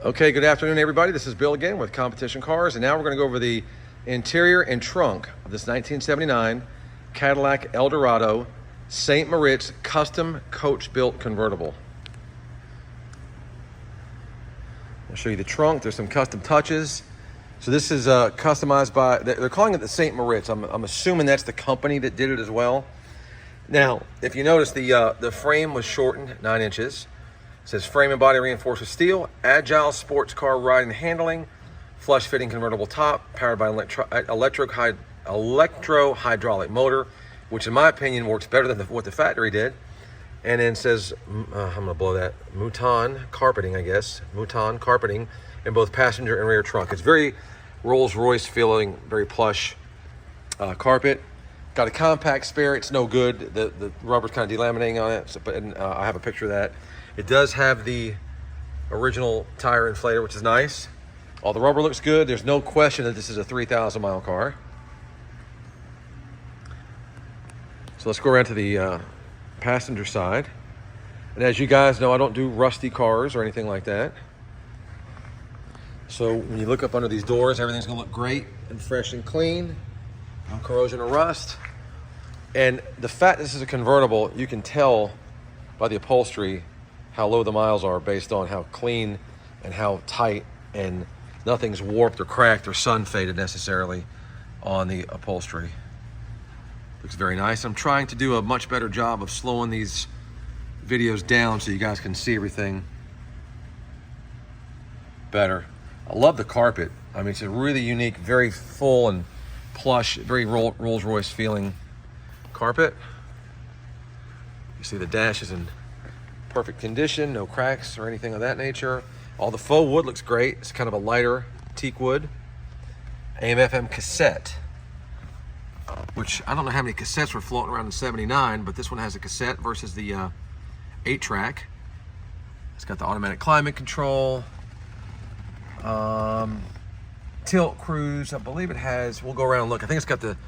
Okay, good afternoon, everybody. This is Bill again with Competition Cars, and now we're going to go over the interior and trunk of this 1979 Cadillac Eldorado St. Moritz custom coach-built convertible. I'll show you the trunk. There's some custom touches. So this is customized by, they're calling it the St. Moritz. I'm assuming that's the company that did it as well. Now, if you notice, the frame was shortened 9 inches. It says frame and body reinforced with steel, agile sports car riding and handling, flush fitting convertible top, powered by electro-hydraulic motor, which in my opinion works better than what the factory did. And then it says, I'm gonna blow that, Mouton carpeting, I guess, Mouton carpeting in both passenger and rear trunk. It's very Rolls-Royce feeling, very plush carpet. Got a compact spare, it's no good. The rubber's kind of delaminating on it, so, I have a picture of that. It does have the original tire inflator, which is nice. All the rubber looks good. There's no question that this is a 3,000 mile car. So let's go around to the passenger side. And as you guys know, I don't do rusty cars or anything like that. So when you look up under these doors, everything's gonna look great and fresh and clean. No corrosion or rust. And the fact this is a convertible, you can tell by the upholstery how low the miles are based on how clean and how tight, and nothing's warped or cracked or sun faded necessarily on the upholstery. Looks very nice. I'm trying to do a much better job of slowing these videos down so you guys can see everything better. I love the carpet. I mean, it's a really unique, very full and plush, very Rolls-Royce feeling carpet. You see the dash is in perfect condition, no cracks or anything of that nature. All the faux wood looks great. It's kind of a lighter teak wood. AM/FM cassette, which I don't know how many cassettes were floating around in '79, but this one has a cassette versus the 8-track. It's got the automatic climate control, tilt cruise. I believe it has, we'll go around and look. I think it's got the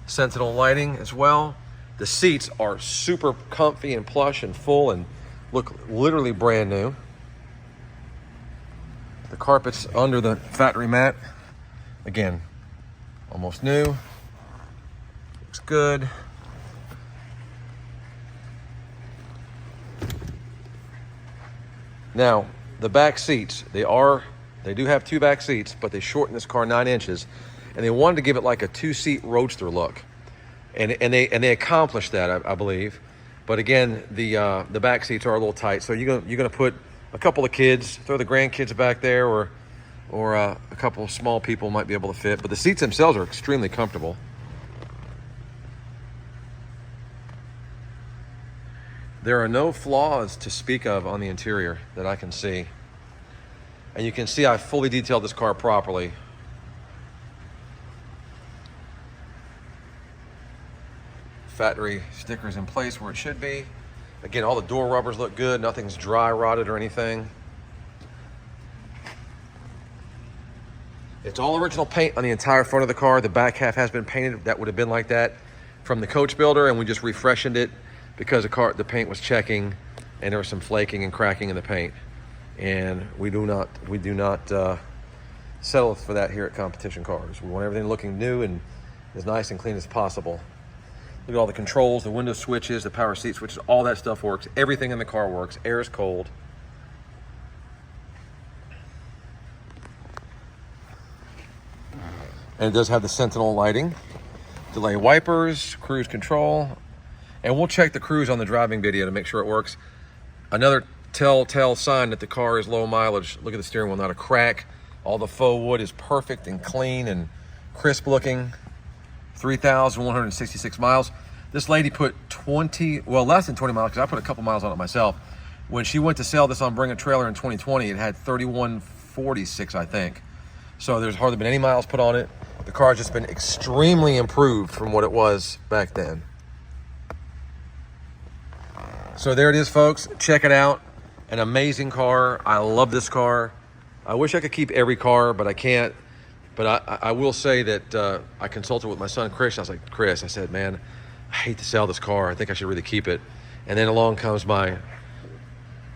Sentinel lighting as well. The seats are super comfy and plush and full and look literally brand new. The carpet's under the factory mat. Again, almost new. Looks good. Now, the back seats, they do have 2 back seats, but they shortened this car 9 inches, and they wanted to give it like a 2-seat roadster look. And they accomplished that, I believe. But again, the back seats are a little tight. So you're gonna put a couple of kids, throw the grandkids back there, or a couple of small people might be able to fit. But the seats themselves are extremely comfortable. There are no flaws to speak of on the interior that I can see. And you can see I fully detailed this car properly. Factory stickers in place where it should be. Again, all the door rubbers look good. Nothing's dry rotted or anything. It's all original paint on the entire front of the car. The back half has been painted. That would have been like that from the coach builder, and we just refreshened it because the paint was checking and there was some flaking and cracking in the paint. And we do not settle for that here at Competition Cars. We want everything looking new and as nice and clean as possible. Look at all the controls, the window switches, the power seat switches, all that stuff works. Everything in the car works. Air is cold. And it does have the Sentinel lighting, delay wipers, cruise control, and we'll check the cruise on the driving video to make sure it works. Another telltale sign that the car is low mileage. Look at the steering wheel, not a crack. All the faux wood is perfect and clean and crisp looking. 3,166 miles. This lady put less than 20 miles, because I put a couple miles on it myself. When she went to sell this on Bring a Trailer in 2020, it had 3,146, I think. So there's hardly been any miles put on it. The car's just been extremely improved from what it was back then. So there it is, folks. Check it out. An amazing car. I love this car. I wish I could keep every car, but I can't. But I will say that I consulted with my son, Chris. I was like, Chris, I said, man, I hate to sell this car. I think I should really keep it. And then along comes my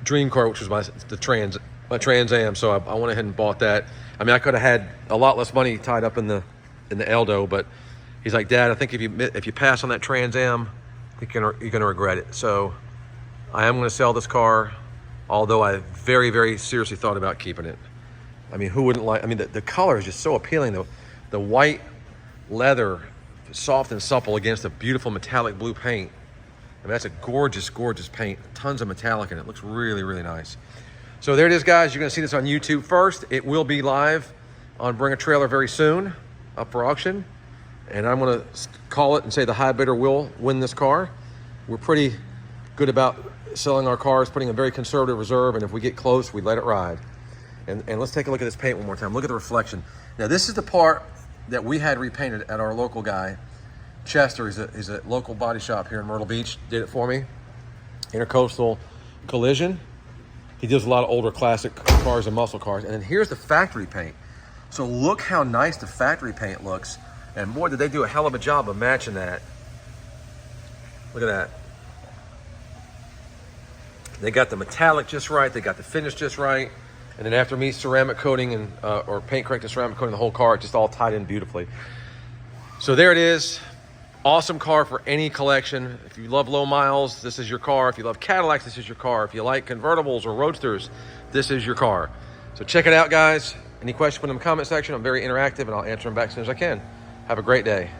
dream car, which was the Trans Trans Am, so I went ahead and bought that. I mean, I could have had a lot less money tied up in the Eldo, but he's like, Dad, I think if you pass on that Trans Am, you're gonna regret it. So I am gonna sell this car, although I very, very seriously thought about keeping it. I mean, who wouldn't like? I mean, the color is just so appealing. The white leather, soft and supple against a beautiful metallic blue paint. I mean, that's a gorgeous, gorgeous paint. Tons of metallic in it. Looks really, really nice. So there it is, guys. You're gonna see this on YouTube first. It will be live on Bring a Trailer very soon, up for auction. And I'm gonna call it and say the high bidder will win this car. We're pretty good about selling our cars, putting a very conservative reserve, and if we get close, we let it ride. And let's take a look at this paint one more time. Look at the reflection. Now, this is the part that we had repainted at our local guy. Chester is a local body shop here in Myrtle Beach, did it for me. Intercoastal Collision. He does a lot of older classic cars and muscle cars. And then here's the factory paint. So look how nice the factory paint looks. And boy, did they do a hell of a job of matching that. Look at that. They got the metallic just right. They got the finish just right. And then after me ceramic coating and or paint correcting ceramic coating the whole car, it just all tied in beautifully. So there it is. Awesome car for any collection. If you love low miles, this is your car. If you love Cadillacs, this is your car. If you like convertibles or roadsters, this is your car. So check it out, guys. Any questions, put them in the comment section. I'm very interactive, and I'll answer them back as soon as I can. Have a great day.